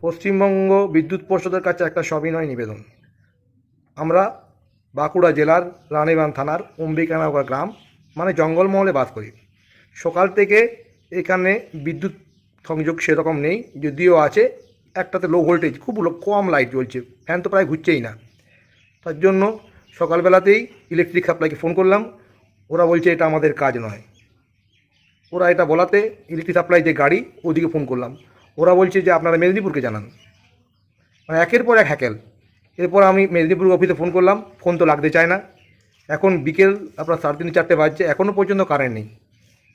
পশ্চিমবঙ্গ বিদ্যুৎ পর্ষদের কাছে একটা সবিনয় নিবেদন। আমরা বাঁকুড়া জেলার রানীবাঁধ থানার অম্বিকানগর গ্রাম মানে জঙ্গলমহলে বাস করি। সকাল থেকে এখানে বিদ্যুৎ সংযোগ সেরকম নেই, যদিও আছে একটাতে লো ভোল্টেজ, খুব কম লাইট জ্বলছে, ফ্যান তো প্রায় ঘুরছেই না। তার জন্য সকালবেলাতেই ইলেকট্রিক সাপ্লাইকে ফোন করলাম। ওরা বলছে এটা আমাদের কাজ নয়। ওরা এটা বলাতে ইলেকট্রিক সাপ্লাই যে গাড়ি ওদিকে ফোন করলাম। ওরা বলছে যে আপনারা মেদিনীপুরকে জানান। মানে একের পর এক হ্যাকেল। এরপর আমি মেদিনীপুর অফিসে ফোন করলাম, ফোন তো লাগতে চায় না। এখন বিকেল আপনার 3:30-4টে বাজছে, এখনও পর্যন্ত কারেন্ট নেই।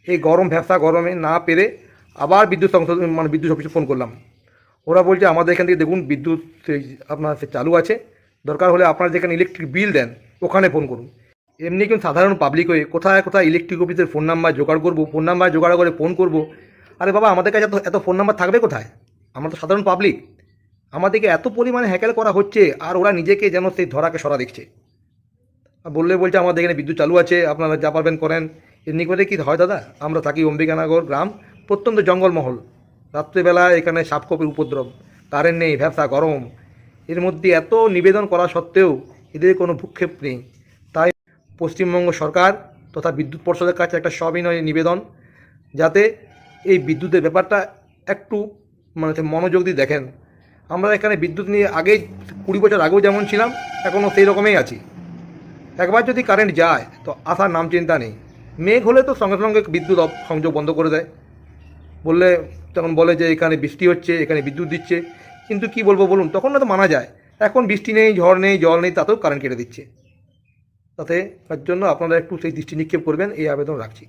এই গরম ভ্যাবসা গরমে না পেরে আবার বিদ্যুৎ সংশোধন মানে বিদ্যুৎ অফিসে ফোন করলাম। ওরা বলছে আমাদের এখান থেকে দেখুন বিদ্যুৎ আপনার চালু আছে, দরকার হলে আপনারা যেখানে ইলেকট্রিক বিল দেন ওখানে ফোন করুন। এমনি কিন্তু সাধারণ পাবলিক হয়ে কোথায় কোথায় ইলেকট্রিক অফিসের ফোন নাম্বার জোগাড় করবো, ফোন নাম্বার জোগাড় করে ফোন করব। আরে বাবা, আমাদের কাছে এত ফোন নাম্বার থাকবে কোথায়? আমরা তো সাধারণ পাবলিক। আমাদেরকে এত পরিমাণে হ্যাকেল করা হচ্ছে, আর ওরা নিজেকে যেন সেই ধরাকে সরা দেখছে। বললে বলছে আমাদের এখানে বিদ্যুৎ চালু আছে, আপনারা যা পারবেন করেন। এমনি করে কি হয় দাদা? আমরা থাকি অম্বিকানগর গ্রাম, প্রত্যন্ত জঙ্গলমহল। রাত্রেবেলা এখানে সাপখোপের উপদ্রব, কারেন্ট নেই, ভ্যাবসা গরম। এর মধ্যে এত নিবেদন করা সত্ত্বেও এদের কোনো ভূক্ষেপ নেই। তাই পশ্চিমবঙ্গ সরকার তথা বিদ্যুৎ পর্ষদের কাছে একটা সবিনয় নিবেদন, যাতে এই বিদ্যুতের ব্যাপারটা একটু মানে মনোযোগ দিয়ে দেখেন। আমরা এখানে বিদ্যুৎ নিয়ে আগে 20 বছর আগেও যেমন ছিলাম, এখনও সেই রকমই আছি। একবার যদি কারেন্ট যায় তো আসার নাম চিন্তা নেই। মেঘ হলে তো সঙ্গে সঙ্গে বিদ্যুৎ সংযোগ বন্ধ করে দেয়। বললে তখন বলে যে এখানে বৃষ্টি হচ্ছে, এখানে বিদ্যুৎ দিচ্ছে। কিন্তু কি বলবো বলুন, তখন না তো মানা যায়। এখন বৃষ্টি নেই, ঝড় নেই, জল নেই, তাতেও কারেন্ট কেটে দিচ্ছে। তাতে তার জন্য আপনারা একটু সেই দৃষ্টি নিক্ষেপ করবেন, এই আবেদন রাখছি।